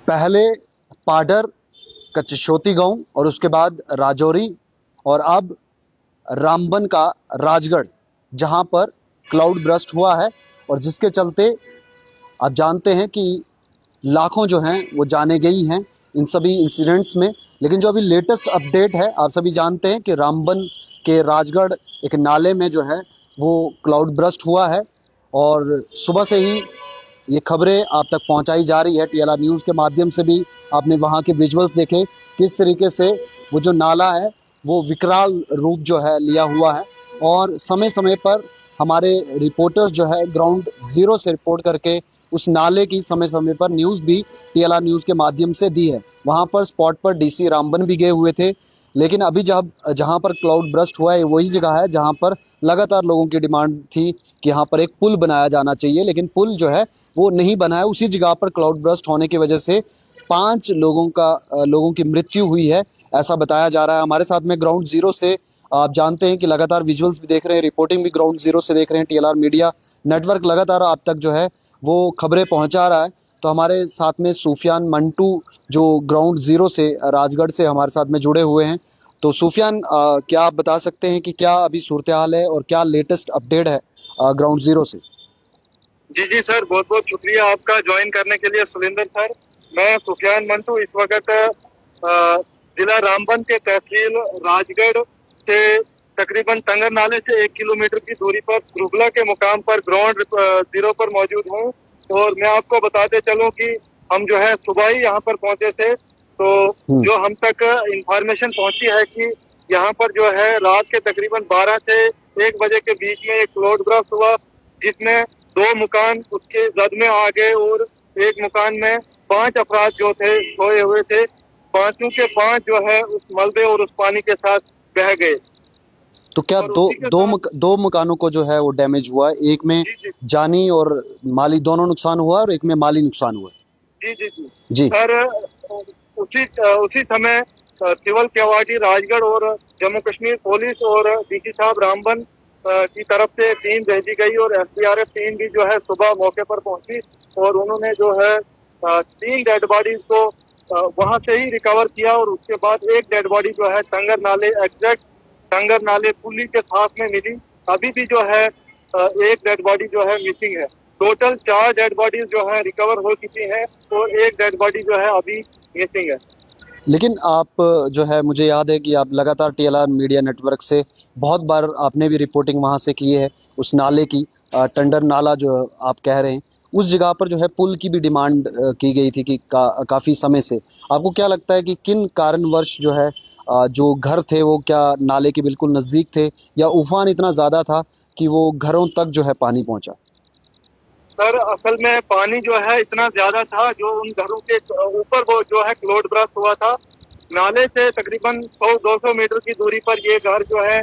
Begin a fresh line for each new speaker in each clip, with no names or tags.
पहले पाडर, कचशोती गांव और उसके बाद राजौरी और अब रामबन का राजगढ़, जहां पर क्लाउड बर्स्ट हुआ है और जिसके चलते आप जानते हैं कि लाखों जो हैं वो जाने गई हैं इन सभी इंसिडेंट्स में। लेकिन जो अभी लेटेस्ट अपडेट है, आप सभी जानते हैं कि रामबन के राजगढ़ एक नाले में जो है वो क्लाउड बर्स्ट हुआ है और सुबह से ही ये खबरें आप तक पहुंचाई जा रही है। टीएलआर न्यूज़ के माध्यम से भी आपने वहां के विजुअल्स देखे किस तरीके से वो जो नाला है वो विकराल रूप जो है लिया हुआ है और समय समय पर हमारे रिपोर्टर्स जो है ग्राउंड जीरो से रिपोर्ट करके उस नाले की समय समय पर न्यूज़ भी टीएलआर न्यूज़ के माध्यम से दी है। वहां पर स्पॉट पर डीसी रामबन भी गए हुए थे। लेकिन अभी जब जहां पर क्लाउड बर्स्ट हुआ है वही जगह है जहां पर लगातार लोगों की डिमांड थी कि यहाँ पर एक पुल बनाया जाना चाहिए, लेकिन पुल जो है वो नहीं बना है। उसी जगह पर क्लाउड बर्स्ट होने की वजह से 5 लोगों की मृत्यु हुई है, ऐसा बताया जा रहा है। हमारे साथ में ग्राउंड जीरो से आप जानते हैं कि लगातार विजुअल्स भी देख रहे हैं, रिपोर्टिंग भी ग्राउंड जीरो से देख रहे हैं। टीएलआर मीडिया नेटवर्क लगातार आप तक जो है वो खबरें पहुंचा रहा है। तो हमारे साथ में सूफियान मंटू जो ग्राउंड जीरो से राजगढ़ से हमारे साथ में जुड़े हुए हैं। तो सूफियान, क्या आप बता सकते हैं कि क्या अभी सूरत हाल है और क्या लेटेस्ट अपडेट है ग्राउंड जीरो से?
जी जी सर, बहुत बहुत शुक्रिया आपका ज्वाइन करने के लिए सुरेंद्र सर। मैं सुफियान मंटू इस वक्त जिला रामबन के तहसील राजगढ़ से तकरीबन टंगर नाले से 1 किलोमीटर की दूरी पर ग्रुबला के मुकाम पर ग्राउंड जीरो पर मौजूद हूँ। और मैं आपको बताते चलूँ कि हम जो है सुबह ही यहाँ पर पहुंचे थे। तो जो हम तक इंफॉर्मेशन पहुंची है कि यहाँ पर जो है रात के तकरीबन 12 से 1 बजे के बीच में एक क्लाउड बर्स्ट हुआ, जिसमें 2 मकान उसके जद में आ गए और एक मकान में 5 अफराद जो थे सोए हुए थे। पांचों के 5 जो है उस मलबे और उस पानी के साथ बह गए।
तो क्या दो मकानों को जो है वो डैमेज हुआ है? एक में जानी और माली दोनों नुकसान हुआ और एक में माली नुकसान हुआ?
जी जी जी जी सर, उसी समय सिविल केवाटी राजगढ़ और जम्मू कश्मीर पुलिस और डीसी साहब रामबन की तरफ से टीम भेजी गई और एसडीआरएफ टीम भी जो है सुबह मौके पर पहुंची और उन्होंने जो है 3 डेड बॉडीज को वहां से ही रिकवर किया। और उसके बाद एक डेड बॉडी जो है टंगर नाले एग्जैक्ट टंगर नाले पुली के साथ में मिली। अभी भी जो है एक डेड बॉडी जो है मिसिंग है। टोटल 4 डेड बॉडीज जो है रिकवर हो चुकी है और एक डेड बॉडी जो है अभी मिसिंग है।
लेकिन आप जो है, मुझे याद है कि आप लगातार टीएलआर मीडिया नेटवर्क से बहुत बार आपने भी रिपोर्टिंग वहां से की है उस नाले की। टंडर नाला जो आप कह रहे हैं उस जगह पर जो है पुल की भी डिमांड की गई थी कि काफी समय से। आपको क्या लगता है कि किन कारणवश जो है जो घर थे वो क्या नाले के बिल्कुल नजदीक थे या उफान इतना ज्यादा था कि वो घरों तक जो है पानी पहुंचा?
सर, असल में पानी जो है इतना ज्यादा था जो उन घरों के ऊपर वो जो है क्लाउड बर्स्ट हुआ था। नाले से तकरीबन 100-200 मीटर की दूरी पर ये घर जो है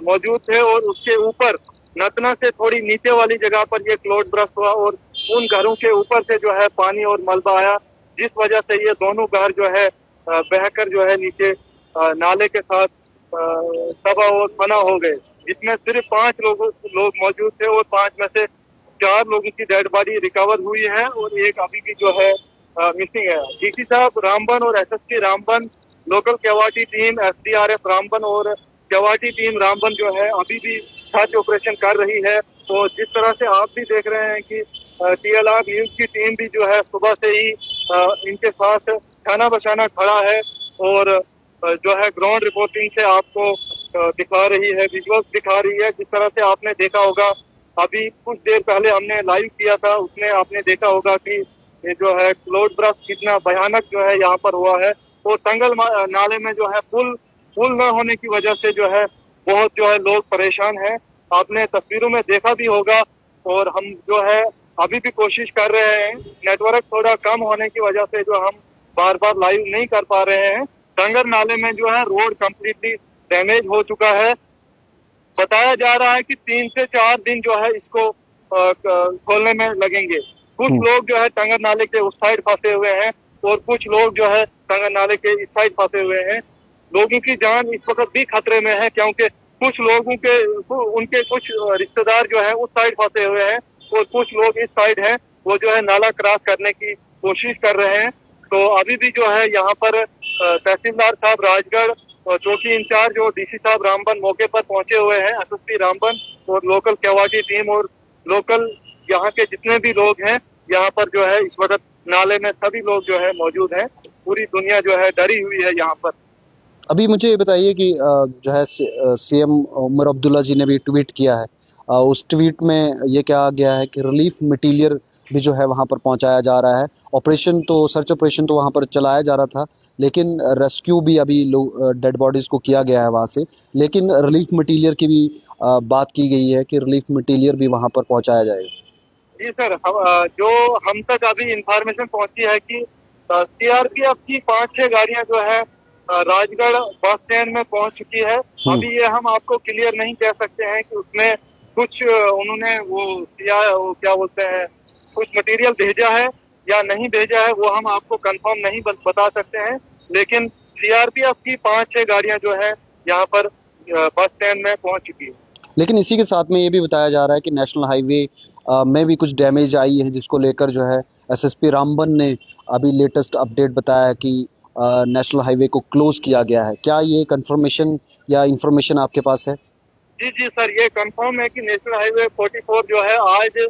मौजूद थे और उसके ऊपर नतना से थोड़ी नीचे वाली जगह पर ये क्लाउड बर्स्ट हुआ और उन घरों के ऊपर से जो है पानी और मलबा आया, जिस वजह से ये दोनों घर जो है बहकर जो है नीचे नाले के साथ तबाह और फना हो गए, जिसमें सिर्फ 5 लोग मौजूद थे और 5 में से 4 लोगों की डेड बॉडी रिकवर हुई है और एक अभी भी जो है मिसिंग है। डीसी साहब रामबन और SSP Ramban, local QAT team, SDRF Ramban और केवाटी टीम रामबन जो है अभी भी सर्च ऑपरेशन कर रही है। तो जिस तरह से आप भी देख रहे हैं कि टीएलआर न्यूज की टीम भी जो है सुबह से ही इनके साथ खाना बचाना खड़ा है और जो है ग्राउंड रिपोर्टिंग से आपको दिखा रही है, विजुअल्स दिखा रही है। जिस तरह से आपने देखा होगा अभी कुछ देर पहले हमने लाइव किया था, उसमें आपने देखा होगा कि ये जो है क्लाउड बर्स्ट कितना भयानक जो है यहाँ पर हुआ है। और टंगल नाले में जो है पुल न होने की वजह से जो है बहुत जो है लोग परेशान हैं। आपने तस्वीरों में देखा भी होगा और हम जो है अभी भी कोशिश कर रहे हैं। नेटवर्क थोड़ा कम होने की वजह से जो हम बार बार लाइव नहीं कर पा रहे हैं। टंगर नाले में जो है रोड कम्प्लीटली डैमेज हो चुका है। बताया जा रहा है कि 3 से 4 दिन जो है इसको खोलने में लगेंगे। कुछ लोग जो है टंगर नाले के उस साइड फंसे हुए हैं और कुछ लोग जो है टंगर नाले के इस साइड फंसे हुए हैं। लोगों की जान इस वक्त भी खतरे में है, क्योंकि कुछ लोगों के उनके कुछ रिश्तेदार जो है उस साइड फंसे हुए हैं और कुछ लोग इस साइड हैं, वो जो है नाला क्रॉस करने की कोशिश कर रहे हैं। तो अभी भी जो है यहाँ पर तहसीलदार साहब राजगढ़ और चौकी इंचार्ज और डीसी साहब रामबन मौके पर पहुंचे हुए हैं। एसएसपी रामबन और लोकल केवाटी टीम और लोकल यहाँ के जितने भी लोग हैं यहाँ पर जो है इस वक्त नाले में सभी लोग जो है मौजूद हैं। पूरी दुनिया जो है डरी हुई है यहाँ पर।
अभी मुझे ये बताइए कि जो है सीएम उमर अब्दुल्ला जी ने भी ट्वीट किया है। उस ट्वीट में ये कहा गया है कि रिलीफ मटीरियल भी जो है वहाँ पर पहुँचाया जा रहा है। ऑपरेशन तो सर्च ऑपरेशन तो वहाँ पर चलाया जा रहा था, लेकिन रेस्क्यू भी अभी डेड बॉडीज़ को किया गया है वहाँ से। लेकिन रिलीफ मटीरियल की भी बात की गई है कि रिलीफ मटीरियल भी वहाँ पर पहुँचाया जाएगा।
जी सर, जो हम तक अभी इंफॉर्मेशन पहुंची है कि सीआरपीएफ की 5-6 गाड़ियां जो है राजगढ़ बस स्टैंड में पहुंच चुकी है। अभी ये हम आपको क्लियर नहीं कह सकते हैं कि उसमें कुछ उन्होंने वो क्या बोलते हैं कुछ मटेरियल भेजा है या नहीं भेजा है, वो हम आपको कंफर्म नहीं बता सकते हैं। लेकिन सीआरपीएफ की 5-6 गाड़ियां जो है यहाँ पर बस स्टैंड में पहुंच चुकी है।
लेकिन इसी के साथ में ये भी बताया जा रहा है कि नेशनल हाईवे में भी कुछ डैमेज आई है, जिसको लेकर जो है एसएसपी रामबन ने अभी लेटेस्ट अपडेट बताया है कि नेशनल हाईवे को क्लोज किया गया है। क्या ये कंफर्मेशन या इंफॉर्मेशन आपके पास है?
जी जी सर, ये कंफर्म है कि नेशनल हाईवे 44 जो है आज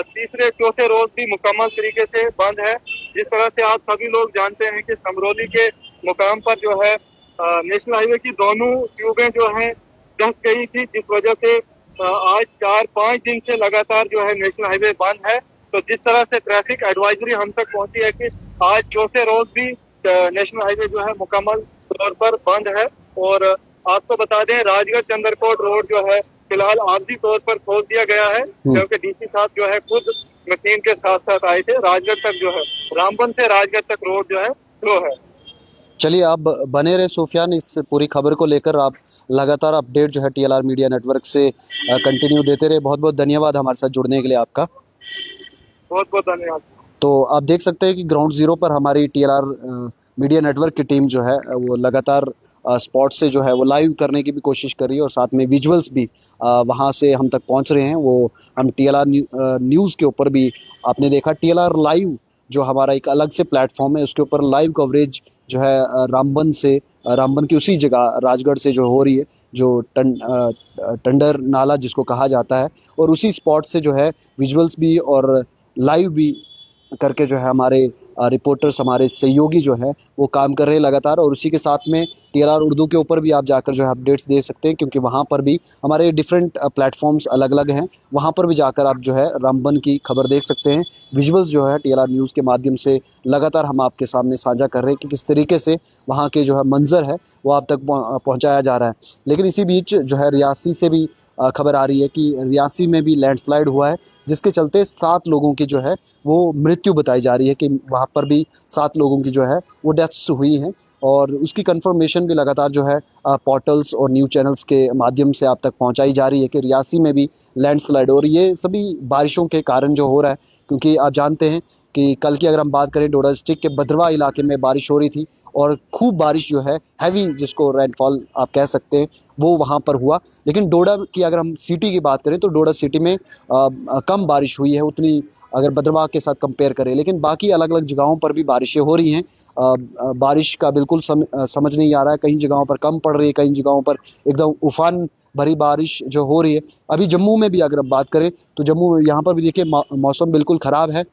तीसरे चौथे रोज भी मुकम्मल तरीके से बंद है। जिस तरह से आप सभी लोग जानते हैं कि समरौली के मुकाम पर जो है नेशनल हाईवे की दोनों ट्यूबें जो हैं धंस गई थी, जिस वजह से आज 4-5 दिन से लगातार जो है नेशनल हाईवे बंद है। तो जिस तरह से ट्रैफिक एडवाइजरी हम तक पहुंची है कि आज चौथे रोज भी नेशनल हाईवे जो है मुकम्मल तौर पर बंद है। और आपको बता दें राजगढ़ चंद्रकोट रोड जो है फिलहाल आर्जी तौर पर खोल दिया गया है, क्योंकि डीसी साहब जो है खुद मशीन के साथ साथ आए थे। राजगढ़ तक जो है रामबन से राजगढ़ तक रोड जो है स्लो है।
चलिए, आप बने रहे सुफियान इस पूरी खबर को लेकर। आप लगातार अपडेट जो है टीएलआर मीडिया नेटवर्क से कंटिन्यू देते रहे। बहुत बहुत धन्यवाद हमारे साथ जुड़ने के लिए आपका।
बहुत बहुत धन्यवाद।
तो आप देख सकते हैं कि ग्राउंड जीरो पर हमारी टीएलआर मीडिया नेटवर्क की टीम जो है वो लगातार स्पॉट से जो है वो लाइव करने की भी कोशिश कर रही है, और साथ में विजुअल्स भी वहाँ से हम तक पहुँच रहे हैं। वो हम टीएलआर न्यूज़ के ऊपर भी आपने देखा, टीएलआर लाइव जो हमारा एक अलग से प्लेटफॉर्म है, उसके ऊपर लाइव कवरेज जो है रामबन की उसी जगह राजगढ़ से जो हो रही है, जो टंडर नाला जिसको कहा जाता है, और उसी स्पॉट से जो है विजुअल्स भी और लाइव भी करके जो है हमारे रिपोर्टर्स, हमारे सहयोगी जो है वो काम कर रहे हैं लगातार। और उसी के साथ में टीएलआर उर्दू के ऊपर भी आप जाकर जो है अपडेट्स दे सकते हैं, क्योंकि वहाँ पर भी हमारे डिफरेंट प्लेटफॉर्म्स अलग अलग हैं। वहाँ पर भी जाकर आप जो है रामबन की खबर देख सकते हैं। विजुअल्स जो है टीएलआर न्यूज़ के माध्यम से लगातार हम आपके सामने साझा कर रहे हैं कि किस तरीके से वहाँ के जो है मंजर है वो आप तक पहुँचाया जा रहा है। लेकिन इसी बीच जो है रियासी से भी खबर आ रही है कि रियासी में भी लैंडस्लाइड हुआ है, जिसके चलते 7 लोगों की जो है वो मृत्यु बताई जा रही है कि वहाँ पर भी 7 लोगों की जो है वो डेथ्स हुई हैं। और उसकी कंफर्मेशन भी लगातार जो है पोर्टल्स और न्यूज़ चैनल्स के माध्यम से आप तक पहुंचाई जा रही है कि रियासी में भी लैंडस्लाइड, और ये सभी बारिशों के कारण जो हो रहा है। क्योंकि आप जानते हैं कि कल की अगर हम बात करें, डोडा डिस्ट्रिक्ट के भद्रवा इलाके में बारिश हो रही थी, और खूब बारिश जो है हैवी, जिसको रेनफॉल आप कह सकते हैं, वो वहाँ पर हुआ। लेकिन डोडा की अगर हम सिटी की बात करें तो डोडा सिटी में कम बारिश हुई है उतनी, अगर भद्रवा के साथ कंपेयर करें। लेकिन बाकी अलग अलग जगहों पर भी बारिशें हो रही हैं। बारिश का बिल्कुल समझ नहीं आ रहा है, कहीं जगहों पर कम पड़ रही है, कहीं जगहों पर एकदम उफान भरी बारिश जो हो रही है। अभी जम्मू में भी अगर हम बात करें तो जम्मू यहाँ पर भी देखिए मौसम बिल्कुल ख़राब है,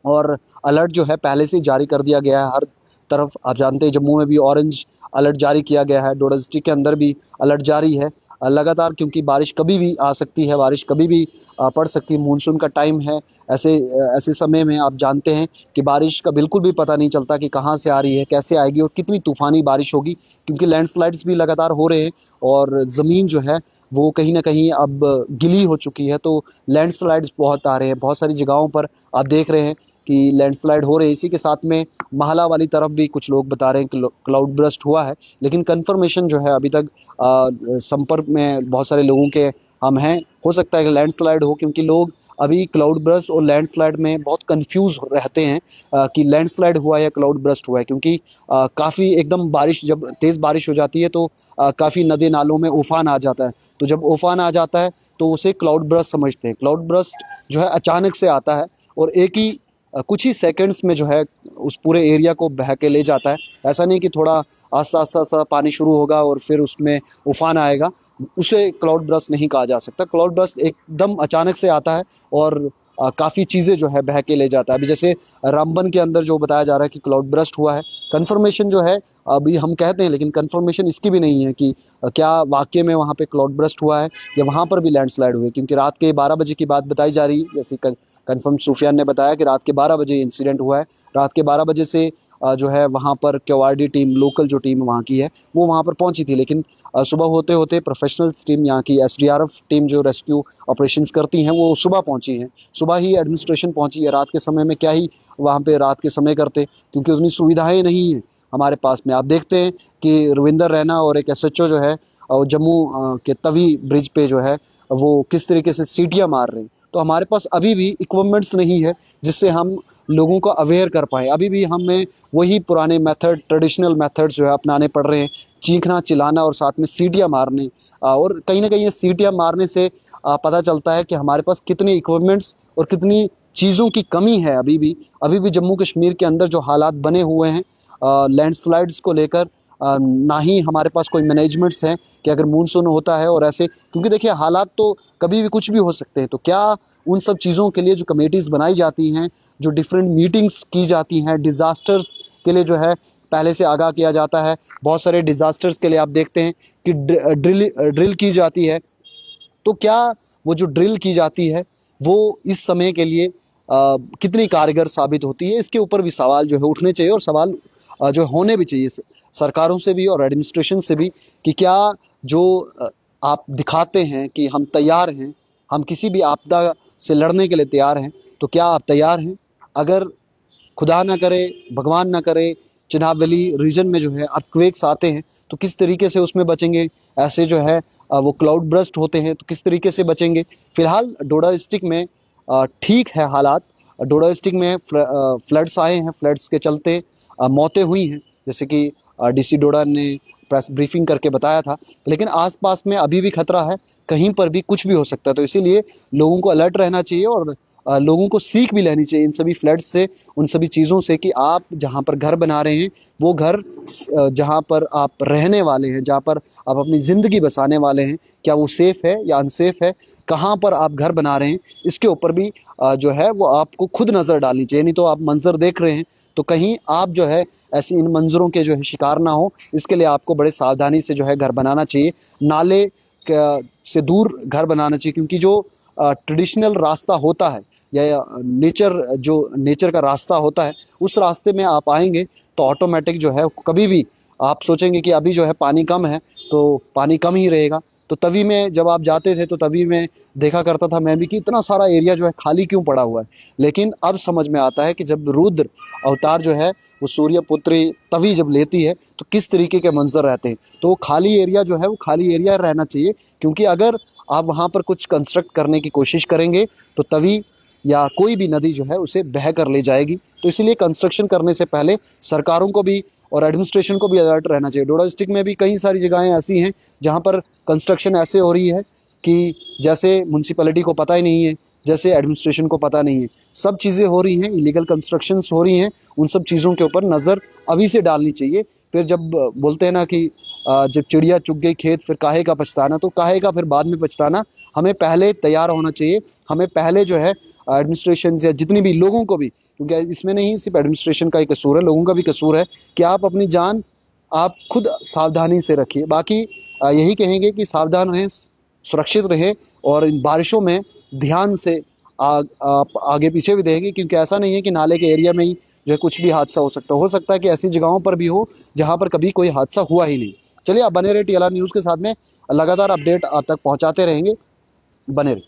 और अलर्ट जो है पहले से ही जारी कर दिया गया है हर तरफ। आप जानते हैं जम्मू में भी ऑरेंज अलर्ट जारी किया गया है, डोडा डिस्ट्रिक्ट के अंदर भी अलर्ट जारी है लगातार, क्योंकि बारिश कभी भी आ सकती है, बारिश कभी भी पड़ सकती है। मानसून का टाइम है, ऐसे समय में आप जानते हैं कि बारिश का बिल्कुल भी पता नहीं चलता कि कहाँ से आ रही है, कैसे आएगी और कितनी तूफ़ानी बारिश होगी, क्योंकि लैंडस्लाइड्स भी लगातार हो रहे हैं और ज़मीन जो है वो कहीं ना कहीं अब गिली हो चुकी है। तो लैंडस्लाइड्स बहुत आ रहे हैं, बहुत सारी जगहों पर आप देख रहे हैं कि लैंडस्लाइड हो रहे हैं। इसी के साथ में माहला वाली तरफ भी कुछ लोग बता रहे हैं कि क्लाउड ब्रस्ट हुआ है, लेकिन कंफर्मेशन जो है अभी तक संपर्क में बहुत सारे लोगों के हम हैं। हो सकता है कि लैंडस्लाइड हो, क्योंकि लोग अभी क्लाउड ब्रस्ट और लैंडस्लाइड में बहुत कंफ्यूज रहते हैं कि लैंडस्लाइड हुआ है या क्लाउड ब्रस्ट हुआ है, क्योंकि काफ़ी एकदम बारिश, जब तेज़ बारिश हो जाती है तो काफ़ी नदी नालों में उफान आ जाता है। तो जब उफान आ जाता है तो उसे क्लाउड ब्रस्ट समझते हैं। क्लाउड ब्रस्ट जो है अचानक से आता है और एक ही कुछ ही सेकंड्स में जो है उस पूरे एरिया को बह के ले जाता है। ऐसा नहीं कि थोड़ा आस्ता आस्ता सा पानी शुरू होगा और फिर उसमें उफान आएगा, उसे क्लाउड बर्स्ट नहीं कहा जा सकता। क्लाउड बर्स्ट एकदम अचानक से आता है और काफ़ी चीज़ें जो है बह के ले जाता है। अभी जैसे रामबन के अंदर जो बताया जा रहा है कि क्लाउड बर्स्ट हुआ है, कंफर्मेशन जो है अभी हम कहते हैं, लेकिन कंफर्मेशन इसकी भी नहीं है कि क्या वाकई में वहाँ पे क्लाउड बर्स्ट हुआ है या वहाँ पर भी लैंडस्लाइड हुई, क्योंकि रात के 12 बजे की बात बताई जा रही है। जैसे कंफर्म सुफियान ने बताया कि रात के 12 बजे इंसिडेंट हुआ है। रात के 12 बजे से जो है वहाँ पर क्यूआरडी टीम, लोकल जो टीम वहाँ की है, वो वहाँ पर पहुँची थी, लेकिन सुबह होते होते प्रोफेशनल्स टीम, यहाँ की एसडीआरएफ टीम जो रेस्क्यू ऑपरेशंस करती हैं, वो सुबह पहुँची हैं। सुबह ही एडमिनिस्ट्रेशन पहुँची है। रात के समय में क्या ही वहाँ पे रात के समय करते, क्योंकि उतनी सुविधाएं नहीं हैं हमारे पास में। आप देखते हैं कि रविंदर रैना और एक एसएचओ जो है जम्मू के तवी ब्रिज पे जो है वो किस तरीके से सीटियां मार रहे हैं। तो हमारे पास अभी भी इक्विपमेंट्स नहीं है जिससे हम लोगों को अवेयर कर पाए। अभी भी हमें वही पुराने मेथड, ट्रेडिशनल मेथड्स जो है अपनाने पड़ रहे हैं, चीखना, चिल्लाना और साथ में सीटियां मारने। और कहीं ना कहीं ये सीटियां मारने से पता चलता है कि हमारे पास कितने इक्विपमेंट्स और कितनी चीज़ों की कमी है। अभी भी जम्मू कश्मीर के अंदर जो हालात बने हुए हैं लैंडस्लाइड्स को लेकर, ना ही हमारे पास कोई मैनेजमेंट्स हैं कि अगर मानसून होता है और ऐसे, क्योंकि देखिए हालात तो कभी भी कुछ भी हो सकते हैं। तो क्या उन सब चीज़ों के लिए जो कमेटीज़ बनाई जाती हैं, जो डिफरेंट मीटिंग्स की जाती हैं, डिज़ास्टर्स के लिए जो है पहले से आगाह किया जाता है। बहुत सारे डिज़ास्टर्स के लिए आप देखते हैं कि ड्रिल की जाती है। तो क्या वो जो ड्रिल की जाती है वो इस समय के लिए कितनी कारगर साबित होती है, इसके ऊपर भी सवाल जो है उठने चाहिए, और सवाल जो होने भी चाहिए सरकारों से भी और एडमिनिस्ट्रेशन से भी, कि क्या जो आप दिखाते हैं कि हम तैयार हैं, हम किसी भी आपदा से लड़ने के लिए तैयार हैं, तो क्या आप तैयार हैं? अगर खुदा ना करे, भगवान ना करे, चिनाब वैली रीजन में जो है अर्थक्वेक्स आते हैं, तो किस तरीके से उसमें बचेंगे? ऐसे जो है वो क्लाउड बर्स्ट होते हैं तो किस तरीके से बचेंगे? फिलहाल डोडा डिस्ट्रिक्ट में ठीक है हालात। डोडा डिस्ट्रिक्ट में फ्लड्स आए हैं, फ्लड्स के चलते मौतें हुई हैं, जैसे कि डीसी डोडा ने प्रेस ब्रीफिंग करके बताया था। लेकिन आसपास में अभी भी खतरा है, कहीं पर भी कुछ भी हो सकता है। तो इसीलिए लोगों को अलर्ट रहना चाहिए और लोगों को सीख भी लेनी चाहिए इन सभी फ्लड्स से, उन सभी चीज़ों से, कि आप जहाँ पर घर बना रहे हैं वो घर जहाँ पर आप रहने वाले हैं, जहाँ पर आप अपनी ज़िंदगी बसाने वाले हैं, क्या वो सेफ़ है या अनसेफ है? कहाँ पर आप घर बना रहे हैं, इसके ऊपर भी जो है वो आपको खुद नज़र डालनी चाहिए। नहीं तो आप मंजर देख रहे हैं तो कहीं आप जो है ऐसी इन मंजरों के जो है शिकार ना हो, इसके लिए आपको बड़े सावधानी से जो है घर बनाना चाहिए। नाले से दूर घर बनाना चाहिए, क्योंकि जो ट्रेडिशनल रास्ता होता है या नेचर का रास्ता होता है, उस रास्ते में आप आएंगे तो ऑटोमेटिक जो है कभी भी आप सोचेंगे कि अभी जो है पानी कम है तो पानी कम ही रहेगा। तो तवी में जब आप जाते थे तो तवी में देखा करता था मैं भी कि इतना सारा एरिया जो है खाली क्यों पड़ा हुआ है। लेकिन अब समझ में आता है कि जब रुद्र अवतार जो है वो सूर्य पुत्री तवी जब लेती है तो किस तरीके के मंजर रहते हैं। तो वो खाली एरिया जो है वो खाली एरिया रहना चाहिए, क्योंकि अगर आप वहाँ पर कुछ कंस्ट्रक्ट करने की कोशिश करेंगे तो तवी या कोई भी नदी जो है उसे बह कर ले जाएगी। तो इसीलिए कंस्ट्रक्शन करने से पहले सरकारों को भी और एडमिनिस्ट्रेशन को भी अलर्ट रहना चाहिए। डोडा डिस्ट्रिक्ट में भी कई सारी जगहें ऐसी हैं जहाँ पर कंस्ट्रक्शन ऐसे हो रही है कि जैसे म्यूनसिपैलिटी को पता ही नहीं है, जैसे एडमिनिस्ट्रेशन को पता नहीं है। सब चीज़ें हो रही हैं, इलीगल कंस्ट्रक्शंस हो रही हैं, उन सब चीज़ों के ऊपर नज़र अभी से डालनी चाहिए। फिर जब बोलते हैं ना कि जब चिड़िया चुग गई खेत फिर काहे का पछताना, तो काहे का फिर बाद में पछताना। हमें पहले तैयार होना चाहिए, हमें पहले जो है एडमिनिस्ट्रेशन या जितनी भी लोगों को भी, क्योंकि इसमें नहीं सिर्फ एडमिनिस्ट्रेशन का ही कसूर है, लोगों का भी कसूर है कि आप अपनी जान आप खुद सावधानी से रखिए। बाकी यही कहेंगे कि सावधान रहें, सुरक्षित रहें, और इन बारिशों में ध्यान से आप आगे पीछे भी देखेंगे, क्योंकि ऐसा नहीं है कि नाले के एरिया में ही जो है कुछ भी हादसा हो सकता है कि ऐसी जगहों पर भी हो जहां पर कभी कोई हादसा हुआ ही नहीं। चलिए आप बने रहे TLR न्यूज़ के साथ में, लगातार अपडेट आप तक पहुंचाते रहेंगे, बने रहे।